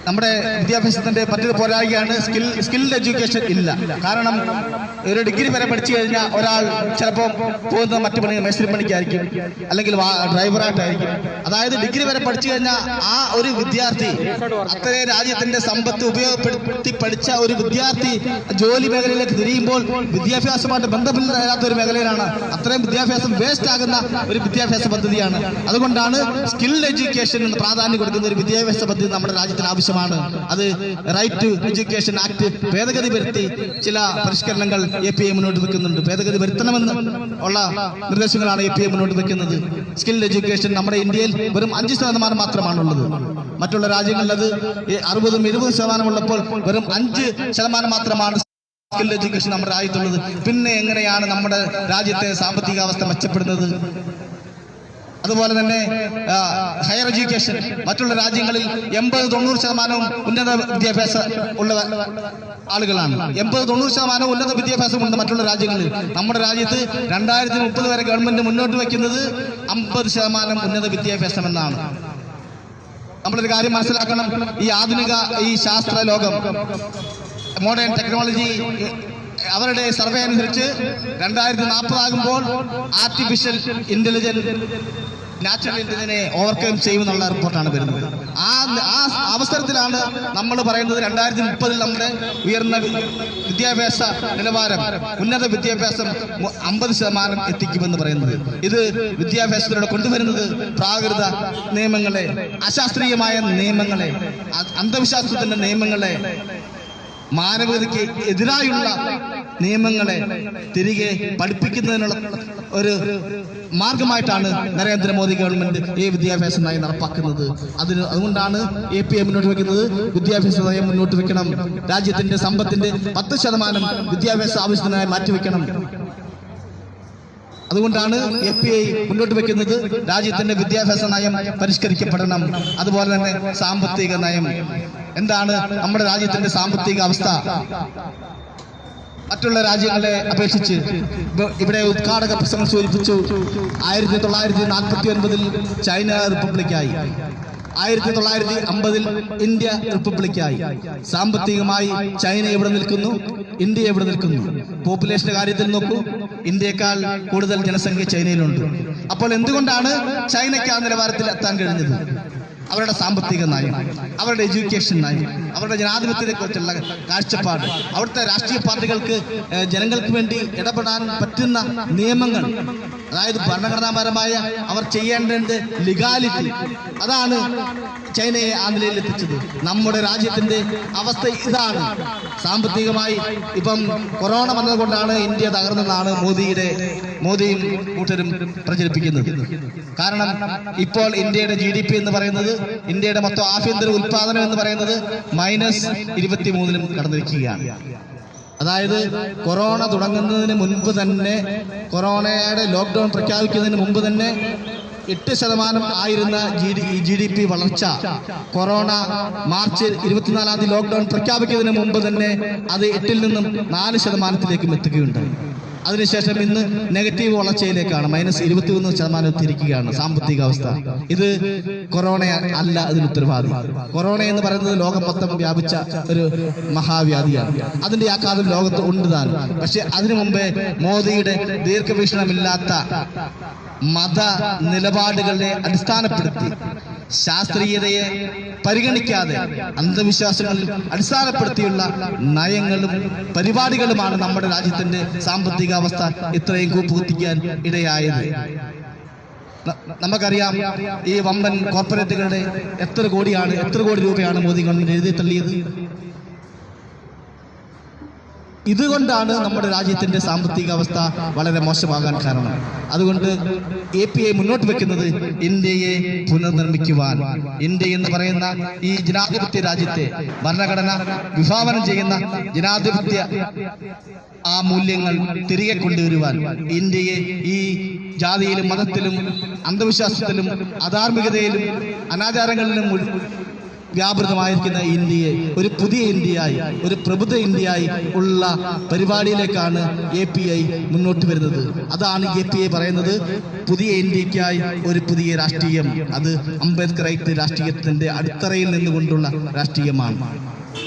നമ്മുടെ വിദ്യാഭ്യാസത്തിന്റെ മറ്റൊരു പോരായ്മയാണ് സ്കിൽഡ് എഡ്യൂക്കേഷൻ ഇല്ല. കാരണം ഒരു ഡിഗ്രി വരെ പഠിച്ചു കഴിഞ്ഞാൽ ഒരാൾ ചിലപ്പോൾ പോകുന്നത് മറ്റു പണി മേസ്ത്രി പണിക്കായിരിക്കും, അല്ലെങ്കിൽ ഡ്രൈവറായിട്ടായിരിക്കും. അതായത് ഡിഗ്രി വരെ പഠിച്ചു കഴിഞ്ഞാൽ ആ ഒരു വിദ്യാർത്ഥി അത്രയും രാജ്യത്തിന്റെ സമ്പത്ത് ഉപയോഗപ്പെടുത്തി പഠിച്ച ഒരു വിദ്യാർത്ഥി ജോലി മേഖലയിലേക്ക് തിരിയുമ്പോൾ വിദ്യാഭ്യാസമായിട്ട് ബന്ധമില്ലാത്ത ഒരു മേഖലയിലാണ്. അത്രയും വിദ്യാഭ്യാസം വേസ്റ്റ് ആകുന്ന ഒരു വിദ്യാഭ്യാസ പദ്ധതിയാണ്. അതുകൊണ്ടാണ് സ്കിൽഡ് എഡ്യൂക്കേഷന് പ്രാധാന്യം കൊടുക്കുന്ന ഒരു വിദ്യാഭ്യാസ പദ്ധതി നമ്മുടെ രാജ്യത്തിന് ആവശ്യമാണ്. അത് റൈറ്റ് ടു എഡ്യൂക്കേഷൻ ആക്ട് ഭേദഗതി വരുത്തി ചില പരിഷ്കരണങ്ങൾ APA മുന്നോട്ട് വെക്കുന്നുണ്ട്. ഭേദഗതി വരുത്തണമെന്ന് ഉള്ള നിർദ്ദേശങ്ങളാണ് APA മുന്നോട്ട് വെക്കുന്നത്. സ്കിൽഡ് എഡ്യൂക്കേഷൻ നമ്മുടെ ഇന്ത്യയിൽ വെറും 5% മാത്രമാണുള്ളത്. മറ്റുള്ള രാജ്യങ്ങളിൽ അത് 60-70% ഉള്ളപ്പോൾ വെറും 5% മാത്രമാണ് സ്കിൽഡ് എഡ്യൂക്കേഷൻ നമ്മുടെ രാജ്യത്തുള്ളത്. പിന്നെ എങ്ങനെയാണ് നമ്മുടെ രാജ്യത്തെ സാമ്പത്തിക അവസ്ഥ മെച്ചപ്പെടുന്നത്? അതുപോലെ തന്നെ ഹയർ എഡ്യൂക്കേഷൻ മറ്റുള്ള രാജ്യങ്ങളിൽ 80-90% ഉന്നത വിദ്യാഭ്യാസം ഉള്ള ആളുകളാണ്. 80-90% ഉന്നത വിദ്യാഭ്യാസമുണ്ട് മറ്റുള്ള രാജ്യങ്ങളിൽ. നമ്മുടെ രാജ്യത്ത് 2030 വരെ ഗവൺമെന്റ് മുന്നോട്ട് വയ്ക്കുന്നത് 50% ഉന്നത വിദ്യാഭ്യാസം എന്നാണ്. നമ്മളൊരു കാര്യം മനസ്സിലാക്കണം, ഈ ശാസ്ത്ര ലോകം, മോഡേൺ ടെക്നോളജി, അവരുടെ സർവേ അനുസരിച്ച് 2040 ആകുമ്പോൾ ആർട്ടിഫിഷ്യൽ ഇന്റലിജൻസ് നാച്ചുറൽ ഇന്റലിജൻസിനെ ഓവർകം ചെയ്യുമെന്നുള്ള റിപ്പോർട്ടാണ് വരുന്നത്. ആ അവസരത്തിലാണ് നമ്മൾ പറയുന്നത് 2030 നമ്മുടെ ഉയർന്ന വിദ്യാഭ്യാസ നിലവാരം, ഉന്നത വിദ്യാഭ്യാസം 50% എത്തിക്കുമെന്ന് പറയുന്നത്. ഇത് വിദ്യാഭ്യാസത്തിലൂടെ കൊണ്ടുവരുന്നത് പ്രാകൃത നിയമങ്ങളെ, അശാസ്ത്രീയമായ നിയമങ്ങളെ, അന്ധവിശ്വാസത്തിന്റെ നിയമങ്ങളെ, മാനവികതയ്ക്ക് എതിരായുള്ള നിയമങ്ങളെ തിരികെ പഠിപ്പിക്കുന്നതിനുള്ള ഒരു മാർഗമായിട്ടാണ് നരേന്ദ്രമോദി ഗവൺമെന്റ് ഈ വിദ്യാഭ്യാസ നയം നടപ്പാക്കുന്നത്. അതുകൊണ്ടാണ് APA മുന്നോട്ട് വെക്കുന്നത്, വിദ്യാഭ്യാസ നയം മുന്നോട്ട് വെക്കണം. രാജ്യത്തിന്റെ സമ്പത്തിന്റെ 10% വിദ്യാഭ്യാസ ആവശ്യത്തിനായി മാറ്റിവെക്കണം. അതുകൊണ്ടാണ് APA മുന്നോട്ട് വെക്കുന്നത് രാജ്യത്തിന്റെ വിദ്യാഭ്യാസ നയം പരിഷ്കരിക്കപ്പെടണം. അതുപോലെ തന്നെ സാമ്പത്തിക നയം. എന്താണ് നമ്മുടെ രാജ്യത്തിന്റെ സാമ്പത്തിക അവസ്ഥ? മറ്റുള്ള രാജ്യങ്ങളെ അപേക്ഷിച്ച് ഇവിടെ ഉദ്ഘാടക പ്രസംഗം സൂചിപ്പിച്ചു, 1949 ചൈന റിപ്പബ്ലിക്കായി, 1950 ഇന്ത്യ റിപ്പബ്ലിക്കായി. സാമ്പത്തികമായി ചൈന എവിടെ നിൽക്കുന്നു, ഇന്ത്യ എവിടെ നിൽക്കുന്നു? പോപ്പുലേഷന്റെ കാര്യത്തിൽ നോക്കൂ, ഇന്ത്യയെക്കാൾ കൂടുതൽ ജനസംഖ്യ ചൈനയിലുണ്ട്. അപ്പോൾ എന്തുകൊണ്ടാണ് ചൈനയ്ക്ക് ആ നിലവാരത്തിൽ എത്താൻ കഴിഞ്ഞത്? അവരുടെ സാമ്പത്തിക നയം, അവരുടെ എഡ്യൂക്കേഷൻ നയം, അവരുടെ ജനാധിപത്യത്തെ കുറിച്ചുള്ള കാഴ്ചപ്പാട്, അവിടുത്തെ രാഷ്ട്രീയ പാർട്ടികൾക്ക് ജനങ്ങൾക്ക് വേണ്ടി ഇടപെടാൻ പറ്റുന്ന നിയമങ്ങൾ, അതായത് ഭരണഘടനാപരമായ അവർ ചെയ്യേണ്ടത് ലീഗാലിറ്റി, അതാണ് ചൈനയെ ആ നിലയിൽ എത്തിച്ചത്. നമ്മുടെ രാജ്യത്തിന്റെ അവസ്ഥ ഇതാണ്. സാമ്പത്തികമായി ഇപ്പം കൊറോണ വന്നതുകൊണ്ടാണ് ഇന്ത്യ തകർന്നതാണ് മോദിയും കൂട്ടരും പ്രചരിപ്പിക്കുന്നത്. കാരണം ഇപ്പോൾ ഇന്ത്യയുടെ GDP എന്ന് പറയുന്നത്, ഇന്ത്യയുടെ മൊത്തം ആഭ്യന്തര ഉൽപാദനം എന്ന് പറയുന്നത് -23 കടന്നിരിക്കുകയാണ്. അതായത് കൊറോണ തുടങ്ങുന്നതിന് മുൻപ് തന്നെ, കൊറോണയുടെ ലോക്ക്ഡൌൺ പ്രഖ്യാപിക്കുന്നതിന് മുമ്പ് തന്നെ 8% ആയിരുന്ന GDP വളർച്ച കൊറോണ മാർച്ച് 24 ലോക്ക്ഡൌൺ പ്രഖ്യാപിക്കുന്നതിന് മുമ്പ് തന്നെ അത് 8 നിന്നും 4% എത്തുകയുണ്ടായി. അതിനുശേഷം ഇന്ന് നെഗറ്റീവ് വളർച്ചയിലേക്കാണ്, -23% എത്തിയിരിക്കുകയാണ് സാമ്പത്തിക അവസ്ഥ. ഇത് കൊറോണ അല്ല അതിന് ഉത്തരവാദി. കൊറോണ എന്ന് പറയുന്നത് ലോകം മൊത്തം വ്യാപിച്ച ഒരു മഹാവ്യാധിയാണ്. അതിന്റെ ആഘാതം ലോകത്ത് ഉണ്ട് താൻ. പക്ഷെ അതിനു മുമ്പേ മോദിയുടെ ദീർഘവീക്ഷണമില്ലാത്ത മത നിലപാടുകളെ അടിസ്ഥാനപ്പെടുത്തി, ശാസ്ത്രീയതയെ പരിഗണിക്കാതെ അന്ധവിശ്വാസങ്ങളിൽ അടിസ്ഥാനപ്പെടുത്തിയുള്ള നയങ്ങളും പരിപാടികളുമാണ് നമ്മുടെ രാജ്യത്തിന്റെ സാമ്പത്തിക അവസ്ഥ ഇത്രയും കൂപ്പുകുത്തിക്കാൻ ഇടയായത്. നമുക്കറിയാം, ഈ വമ്പൻ കോർപ്പറേറ്റുകളുടെ എത്ര കോടി രൂപയാണ് മോദി ഗവൺമെന്റ് എഴുതി തള്ളിയത്. ഇതുകൊണ്ടാണ് നമ്മുടെ രാജ്യത്തിന്റെ സാമ്പത്തിക അവസ്ഥ വളരെ മോശമാകാൻ കാരണം. അതുകൊണ്ട് APA മുന്നോട്ട് വെക്കുന്നത് ഇന്ത്യയെ പുനർനിർമ്മിക്കുവാൻ, ഇന്ത്യ എന്ന് പറയുന്ന ഈ ജനാധിപത്യ രാജ്യത്തെ ഭരണഘടന വിഭാവനം ചെയ്യുന്ന ജനാധിപത്യ ആ മൂല്യങ്ങൾ തിരികെ കൊണ്ടുവരുവാൻ, ഇന്ത്യയെ ഈ ജാതിയിലും മതത്തിലും അന്ധവിശ്വാസത്തിലും അധാർമികതയിലും അനാചാരങ്ങളിലും വ്യാപൃതമായിരിക്കുന്ന ഇന്ത്യയെ ഒരു പുതിയ ഇന്ത്യയായി, ഒരു പ്രബുദ്ധ ഇന്ത്യയായി ഉള്ള പരിപാടിയിലേക്കാണ് API മുന്നോട്ട് വരുന്നത്. അതാണ് API പറയുന്നത്, പുതിയ ഇന്ത്യക്കായി ഒരു പുതിയ രാഷ്ട്രീയം. അത് അംബേദ്കറൈറ്റ് രാഷ്ട്രീയത്തിന്റെ അടിത്തറയിൽ നിന്നുകൊണ്ടുള്ള രാഷ്ട്രീയമാണ്.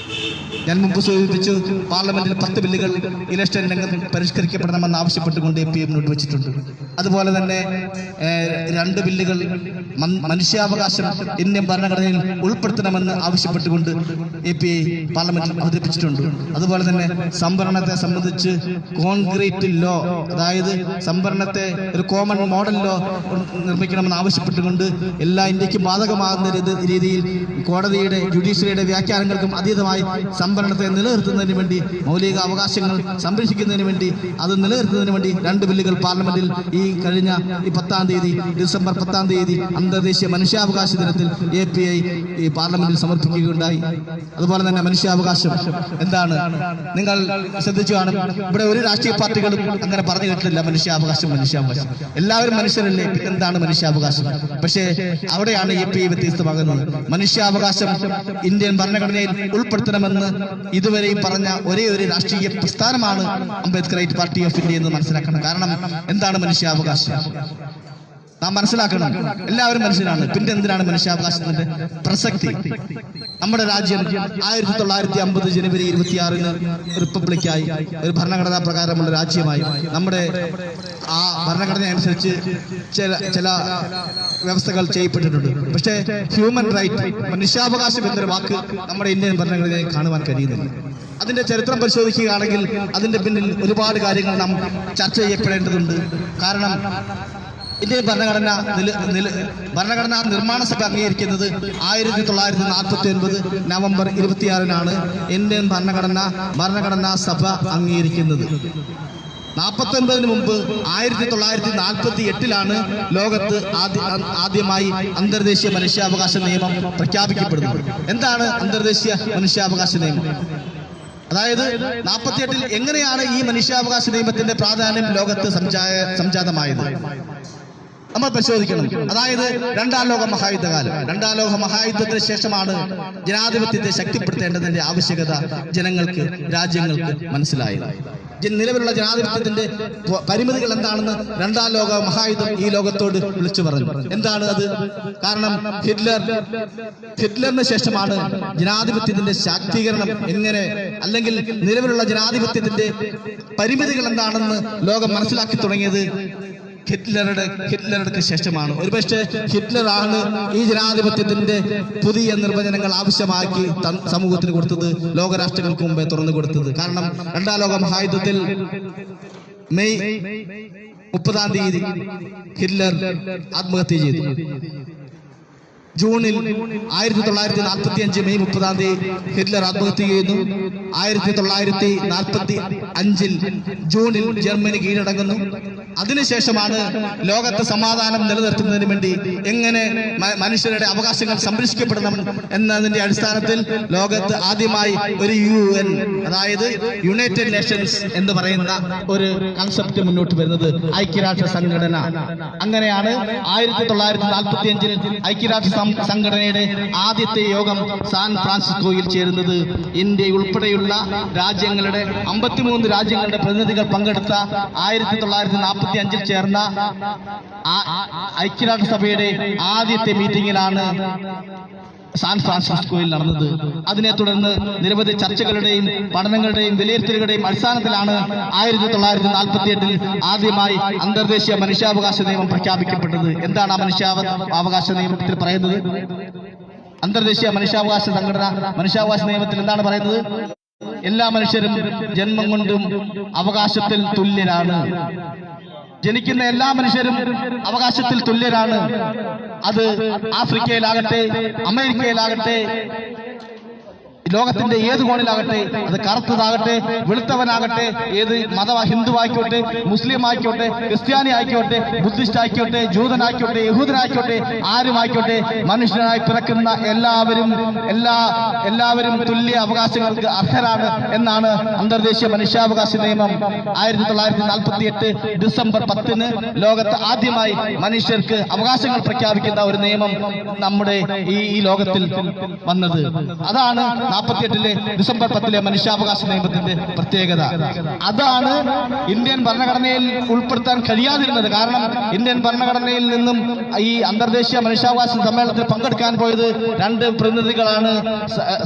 ഞാൻ മുമ്പ് സൂചിപ്പിച്ചു, പാർലമെന്റിൽ 10 ബില്ലുകൾ ഇലക്ഷൻ രംഗത്ത് പരിഷ്കരിക്കപ്പെടണമെന്ന് ആവശ്യപ്പെട്ടുകൊണ്ട് API മുന്നോട്ട് വെച്ചിട്ടുണ്ട്. അതുപോലെ തന്നെ 2 ബില്ലുകൾ മനുഷ്യാവകാശം ഇന്ത്യൻ ഭരണഘടനയിൽ ഉൾപ്പെടുത്തണമെന്ന് ആവശ്യപ്പെട്ടുകൊണ്ട് API പാർലമെന്റിൽ അവതരിപ്പിച്ചിട്ടുണ്ട്. അതുപോലെ തന്നെ സംവരണത്തെ സംബന്ധിച്ച് കോൺക്രീറ്റ് ലോ, അതായത് സംവരണത്തെ ഒരു കോമൺ മോഡൽ ലോ നിർമ്മിക്കണമെന്ന് ആവശ്യപ്പെട്ടുകൊണ്ട് എല്ലാ ഇന്ത്യക്കും ബാധകമാകുന്ന രീതിയിൽ കോടതിയുടെ ജുഡീഷ്യറിയുടെ വ്യാഖ്യാനങ്ങൾക്കും അതീതമായി സംവരണത്തെ നിലനിർത്തുന്നതിന് വേണ്ടി, മൗലിക അവകാശങ്ങൾ സംരക്ഷിക്കുന്നതിന് വേണ്ടി, അത് നിലനിർത്തുന്നതിന് വേണ്ടി 2 ബില്ലുകൾ പാർലമെന്റിൽ കഴിഞ്ഞ 10-ാം തീയതി, ഡിസംബർ 10-ാം തീയതി അന്തർദേശീയ മനുഷ്യാവകാശ ദിനത്തിൽ API പാർലമെന്റിൽ സമർപ്പിക്കുകയുണ്ടായി. അതുപോലെ തന്നെ മനുഷ്യാവകാശം എന്താണ് നിങ്ങൾ ശ്രദ്ധിച്ചു കാണും. ഇവിടെ ഒരു രാഷ്ട്രീയ പാർട്ടികളും അങ്ങനെ പറഞ്ഞു കേട്ടിട്ടില്ല മനുഷ്യാവകാശം. എല്ലാവരും മനുഷ്യരല്ലേ, പിന്നെന്താണ് മനുഷ്യാവകാശം? പക്ഷേ അവിടെയാണ് API വ്യത്യസ്തമാകുന്നത്. മനുഷ്യാവകാശം ഇന്ത്യൻ ഭരണഘടനയിൽ ഉൾപ്പെടുത്തണമെന്ന് ഇതുവരെയും പറഞ്ഞ ഒരേ ഒരു രാഷ്ട്രീയ പ്രസ്ഥാനമാണ് അംബേദ്കറൈറ്റ് പാർട്ടി ഓഫ് ഇന്ത്യ എന്ന് മനസ്സിലാക്കണം. കാരണം എന്താണ് മനുഷ്യാവകാശം നാം മനസ്സിലാക്കണം. എല്ലാവരും മനുഷ്യരാണ്, പിന്നെ എന്തിനാണ് മനുഷ്യാവകാശത്തിന്റെ പ്രസക്തി? നമ്മുടെ രാജ്യം 1950 ജനുവരി 26-ന് റിപ്പബ്ലിക്കായി, ഒരു ഭരണഘടനാ പ്രകാരമുള്ള രാജ്യമായി. നമ്മുടെ ആ ഭരണഘടന അനുസരിച്ച് ചില വ്യവസ്ഥകൾ ചെയ്യപ്പെട്ടിട്ടുണ്ട്. പക്ഷേ ഹ്യൂമൻ റൈറ്റ്, മനുഷ്യാവകാശം എന്നൊരു വാക്ക് നമ്മുടെ ഇന്ത്യൻ ഭരണഘടനയിൽ കാണുവാൻ കഴിയുന്നില്ല. അതിന്റെ ചരിത്രം പരിശോധിക്കുകയാണെങ്കിൽ അതിന്റെ പിന്നിൽ ഒരുപാട് കാര്യങ്ങൾ നാം ചർച്ച ചെയ്യപ്പെടേണ്ടതുണ്ട്. കാരണം ഇന്ത്യൻ ഭരണഘടനാ നിർമ്മാണ സഭ അംഗീകരിക്കുന്നത് 1949 നവംബർ 26-നാണ് ഇന്ത്യൻ ഭരണഘടനാ സഭ അംഗീകരിക്കുന്നത്. 49-ന് മുമ്പ് 1948-ലാണ് ലോകത്ത് ആദ്യമായി അന്തർദേശീയ മനുഷ്യാവകാശ നിയമം പ്രഖ്യാപിക്കപ്പെടുന്നത്. എന്താണ് അന്തർദേശീയ മനുഷ്യാവകാശ നിയമം? അതായത് 48-ൽ എങ്ങനെയാണ് ഈ മനുഷ്യാവകാശ നിയമത്തിന്റെ പ്രാധാന്യം ലോകത്ത് സംജാതമായത് നമ്മൾ പരിശോധിക്കണം. അതായത് 2-ാം ലോക മഹായുദ്ധകാലം. 2-ാം ലോക മഹായുദ്ധത്തിന് ശേഷമാണ് ജനാധിപത്യത്തെ ശക്തിപ്പെടുത്തേണ്ടതിന്റെ ആവശ്യകത ജനങ്ങൾക്ക്, രാജ്യങ്ങൾക്ക് മനസ്സിലായത്. നിലവിലുള്ള ജനാധിപത്യത്തിന്റെ പരിമിതികൾ എന്താണെന്ന് 2-ാം ലോക മഹായുദ്ധം ഈ ലോകത്തോട് വിളിച്ചു പറഞ്ഞു. എന്താണ് അത്? കാരണം ഹിറ്റ്ലറിന് ശേഷമാണ് ജനാധിപത്യത്തിന്റെ ശാക്തീകരണം എങ്ങനെ, അല്ലെങ്കിൽ നിലവിലുള്ള ജനാധിപത്യത്തിന്റെ പരിമിതികൾ എന്താണെന്ന് ലോകം മനസ്സിലാക്കി തുടങ്ങിയത് ഹിറ്റ്ലറുടെ ശേഷമാണ്. ഒരുപക്ഷെ ഹിറ്റ്ലറാണ് ഈ ജനാധിപത്യത്തിന്റെ പുതിയ നിർവചനങ്ങൾ ആവശ്യമാക്കി സമൂഹത്തിന് കൊടുത്തത്, ലോകരാഷ്ട്രങ്ങൾക്ക് മുമ്പേ തുറന്നു കൊടുത്തത്. കാരണം 2-ാം ലോക മഹായുദ്ധത്തിൽ മെയ് 30-ാം തീയതി ഹിറ്റ്ലർ ആത്മഹത്യ ചെയ്തു. ജൂണിൽ 1945 മെയ് 30-ാം തീയതി ഹിറ്റ്ലർ ആത്മഹത്യ ചെയ്യുന്നു. 1945 ജൂണിൽ ജർമ്മനി കീഴടങ്ങുന്നു. അതിനുശേഷമാണ് ലോകത്ത് സമാധാനം നിലനിർത്തുന്നതിന് വേണ്ടി എങ്ങനെ മനുഷ്യരുടെ അവകാശങ്ങൾ സംരക്ഷിക്കപ്പെടണം എന്നതിന്റെ അടിസ്ഥാനത്തിൽ ലോകത്ത് ആദ്യമായി ഒരു UN, അതായത് യുണൈറ്റഡ് നേഷൻസ് എന്ന് പറയുന്ന ഒരു കൺസെപ്റ്റ് മുന്നോട്ട് വരുന്നത്, ഐക്യരാഷ്ട്ര സംഘടന. അങ്ങനെയാണ് 1945 ഐക്യരാഷ്ട്ര സംഘടനയുടെ ആദ്യത്തെ യോഗം സാൻ ഫ്രാൻസിസ്കോയിൽ ചേരുന്നത്. ഇന്ത്യ ഉൾപ്പെടെയുള്ള രാജ്യങ്ങളുടെ 53 രാജ്യങ്ങളുടെ പ്രതിനിധികൾ പങ്കെടുത്ത 1945 ചേർന്ന ഐക്യരാഷ്ട്രസഭയുടെ ആദ്യത്തെ മീറ്റിംഗിലാണ് സാൻ ഫ്രാൻസിസ്കോയിൽ നടന്നത്. അതിനെ തുടർന്ന് നിരവധി ചർച്ചകളുടെയും പഠനങ്ങളുടെയും വിലയിരുത്തലുകളുടെയും അടിസ്ഥാനത്തിലാണ് 1948 ആദ്യമായി അന്തർദേശീയ മനുഷ്യാവകാശ നിയമം പ്രഖ്യാപിക്കപ്പെട്ടത്. എന്താണ് ആ മനുഷ്യാവകാശ നിയമത്തിൽ പറയുന്നത്? അന്തർദേശീയ മനുഷ്യാവകാശ സംഘടന മനുഷ്യാവകാശ നിയമത്തിൽ എന്താണ് പറയുന്നത്? എല്ലാ മനുഷ്യരും ജന്മം കൊണ്ടും അവകാശത്തിൽ തുല്യരാണ്. ജനിക്കുന്ന എല്ലാ മനുഷ്യരും അവകാശത്തിൽ തുല്യരാണ്. അത് ആഫ്രിക്കയിലാകട്ടെ, അമേരിക്കയിലാകട്ടെ, ലോകത്തിന്റെ ഏത് കോണിലാകട്ടെ, അത് കറുത്തതാകട്ടെ, വെളുത്തവനാകട്ടെ, ഏത് ഹിന്ദു ആയിക്കോട്ടെ, മുസ്ലിം ആയിക്കോട്ടെ, ക്രിസ്ത്യാനി ആയിക്കോട്ടെ, ബുദ്ധിസ്റ്റ് ആയിക്കോട്ടെ, ജൂതനായിക്കോട്ടെ, യഹൂദനായിക്കോട്ടെ, ആരുമായിക്കോട്ടെ, മനുഷ്യനായി പിറക്കുന്ന എല്ലാവരും തുല്യ അവകാശങ്ങൾക്ക് അർഹരാണ് എന്നാണ് അന്തർദേശീയ മനുഷ്യാവകാശ നിയമം 1948 ഡിസംബർ 10 ലോകത്ത് ആദ്യമായി മനുഷ്യർക്ക് അവകാശങ്ങൾ പ്രഖ്യാപിക്കുന്ന ഒരു നിയമം നമ്മുടെ ഈ ലോകത്തിൽ വന്നത്. അതാണ് 48 ഡിസംബർ 10 മനുഷ്യാവകാശ നിയമത്തിന്റെ പ്രത്യേകത. അതാണ് ഇന്ത്യൻ ഭരണഘടനയിൽ ഉൾപ്പെടുത്താൻ കഴിയാതിരുന്നത്. കാരണം ഇന്ത്യൻ ഭരണഘടനയിൽ നിന്നും ഈ അന്തർദേശീയ മനുഷ്യാവകാശ സമ്മേളനത്തിൽ പങ്കെടുക്കാൻ പോയത് 2 പ്രതിനിധികളാണ്.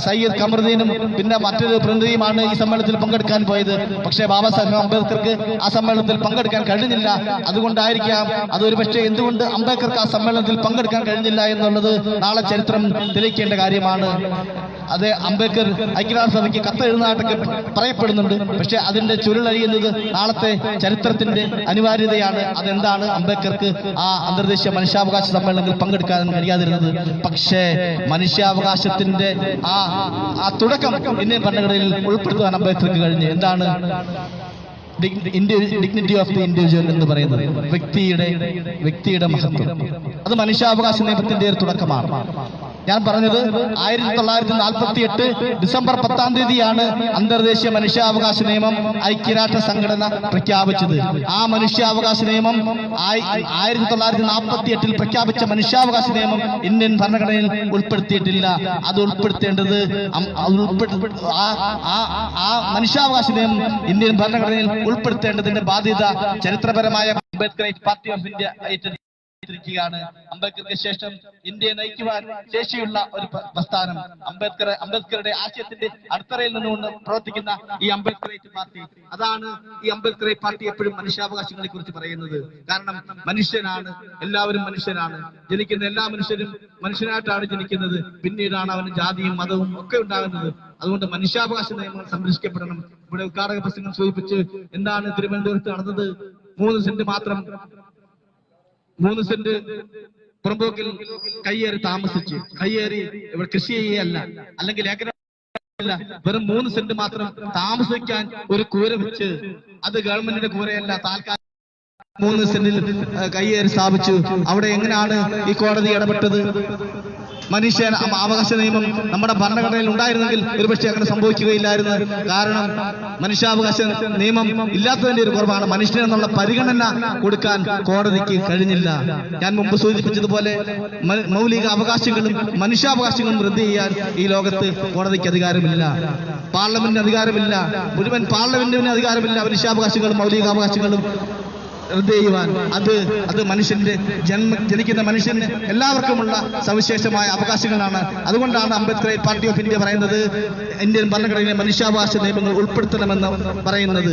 സയ്യിദ് ഖമറുദ്ദീനും പിന്നെ മറ്റൊരു പ്രതിനിധിയുമാണ് ഈ സമ്മേളനത്തിൽ പങ്കെടുക്കാൻ പോയത്. പക്ഷേ ബാബാ സാഹേബ് അംബേദ്കർക്ക് ആ സമ്മേളനത്തിൽ പങ്കെടുക്കാൻ കഴിഞ്ഞില്ല. അതുകൊണ്ടായിരിക്കാം, അതൊരു പക്ഷേ എന്തുകൊണ്ട് അംബേദ്കർക്ക് ആ സമ്മേളനത്തിൽ പങ്കെടുക്കാൻ കഴിഞ്ഞില്ല എന്നുള്ളത് നാളെ ചരിത്രം തെളിയിക്കേണ്ട കാര്യമാണ്. അത് അംബേദ്കർ ഐക്യരാഷ്ട്രസഭയ്ക്ക് കത്തെഴുതുന്നതായിട്ടൊക്കെ പറയപ്പെടുന്നുണ്ട്. പക്ഷെ അതിന്റെ ചുരുളഴിയുന്നത് നാളത്തെ ചരിത്രത്തിന്റെ അനിവാര്യതയാണ്. അതെന്താണ് അംബേദ്കർക്ക് ആ അന്തർദേശീയ മനുഷ്യാവകാശ സമ്മേളനത്തിൽ പങ്കെടുക്കാൻ കഴിയാതിരുന്നത്. പക്ഷേ മനുഷ്യാവകാശത്തിന്റെ ആ തുടക്കം ഇന്ത്യൻ ഭരണഘടനയിൽ ഉൾപ്പെടുത്താൻ അംബേദ്കർക്ക് കഴിഞ്ഞു. എന്താണ് ഡിഗ്നിറ്റി ഓഫ് ദി ഇൻഡിവിജ്വൽ എന്ന് പറയുന്നത്? വ്യക്തിയുടെ മഹത്വം. അത് മനുഷ്യാവകാശ നിയമത്തിന്റെ ഒരു തുടക്കമാണ്. ഞാൻ പറഞ്ഞത് 1948 ഡിസംബർ 10 അന്തർദേശീയ മനുഷ്യാവകാശ നിയമം ഐക്യരാഷ്ട്ര സംഘടന പ്രഖ്യാപിച്ചത്. ആ മനുഷ്യാവകാശ നിയമം 1948 പ്രഖ്യാപിച്ച മനുഷ്യാവകാശ നിയമം ഇന്ത്യൻ ഭരണഘടനയിൽ ഉൾപ്പെടുത്തിയിട്ടില്ല. അത് ഉൾപ്പെടുത്തേണ്ടത് ആ മനുഷ്യാവകാശ നിയമം ഇന്ത്യൻ ഭരണഘടനയിൽ ഉൾപ്പെടുത്തേണ്ടതിന്റെ ബാധ്യത ചരിത്രപരമായ അംബേദ്കർ പാർട്ടി ഓഫ് ഇന്ത്യ ാണ്. അംബേദ്കർക്ക് ശേഷം ഇന്ത്യയെ നയിക്കുവാൻ ശേഷിയുള്ള ഒരു പ്രസ്ഥാനം അംബേദ്കറുടെ ആശയത്തിന്റെ അടിത്തറയിൽ നിന്നുകൊണ്ട് പ്രവർത്തിക്കുന്ന ഈ അംബേദ്കറേറ്റ് പാർട്ടി. അതാണ് ഈ അംബേദ്കറേറ്റ് പാർട്ടി എപ്പോഴും മനുഷ്യാവകാശങ്ങളെ കുറിച്ച് പറയുന്നത്. കാരണം മനുഷ്യനാണ്, എല്ലാവരും മനുഷ്യനാണ്. ജനിക്കുന്ന എല്ലാ മനുഷ്യരും മനുഷ്യനായിട്ടാണ് ജനിക്കുന്നത്. പിന്നീടാണ് അവന് ജാതിയും മതവും ഒക്കെ ഉണ്ടാകുന്നത്. അതുകൊണ്ട് മനുഷ്യാവകാശ നിയമങ്ങൾ സംരക്ഷിക്കപ്പെടണം. ഇവിടെ ഉദ്ഘാടക പ്രസംഗം സൂചിപ്പിച്ച് എന്താണ് തിരുവനന്തപുരത്ത് നടന്നത്? 3 സെന്റ് പുറമ്പോക്കിൽ കയ്യേറി താമസിച്ച് ഇവിടെ കൃഷി ചെയ്യല്ല, അല്ലെങ്കിൽ ഏക്കറല്ല, വെറും 3 സെന്റ് മാത്രം താമസിക്കാൻ ഒരു കൂര വെച്ച്, അത് ഗവൺമെന്റിന്റെ കൂരയല്ല, താൽക്കാലിക 3 സെന്റിൽ കയ്യേറി സ്ഥാപിച്ചു. അവിടെ എങ്ങനെയാണ് ഈ കോടതി ഇടപെട്ടത്? മനുഷ്യ അവകാശ നിയമം നമ്മുടെ ഭരണഘടനയിൽ ഉണ്ടായിരുന്നെങ്കിൽ ഒരുപക്ഷെ അങ്ങനെ സംഭവിക്കുകയില്ലായിരുന്നു. കാരണം മനുഷ്യാവകാശ നിയമം ഇല്ലാത്തതിന്റെ ഒരു കുറവാണ്. മനുഷ്യനെന്നുള്ള പരിഗണന കൊടുക്കാൻ കോടതിക്ക് കഴിഞ്ഞില്ല. ഞാൻ മുമ്പ് സൂചിപ്പിച്ചതുപോലെ മൗലിക അവകാശങ്ങളും മനുഷ്യാവകാശങ്ങളും റദ്ദ് ചെയ്യാൻ ഈ ലോകത്ത് കോടതിക്ക് അധികാരമില്ല, പാർലമെന്റിന് അധികാരമില്ല, മുഴുവൻ പാർലമെന്റിന് അധികാരമില്ല മനുഷ്യാവകാശങ്ങളും മൗലികാവകാശങ്ങളും റദ്ദ് ചെയ്യുവാൻ. അത് മനുഷ്യന്റെ ജനിക്കുന്ന മനുഷ്യന് എല്ലാവർക്കുമുള്ള സവിശേഷമായ അവകാശങ്ങളാണ്. അതുകൊണ്ടാണ് അംബേദ്കർ പാർട്ടി ഓഫ് ഇന്ത്യ പറയുന്നത് ഇന്ത്യൻ ഭരണഘടനയിലെ മനുഷ്യാവകാശ നിയമങ്ങൾ ഉൾപ്പെടുത്തണമെന്ന് പറയുന്നത്.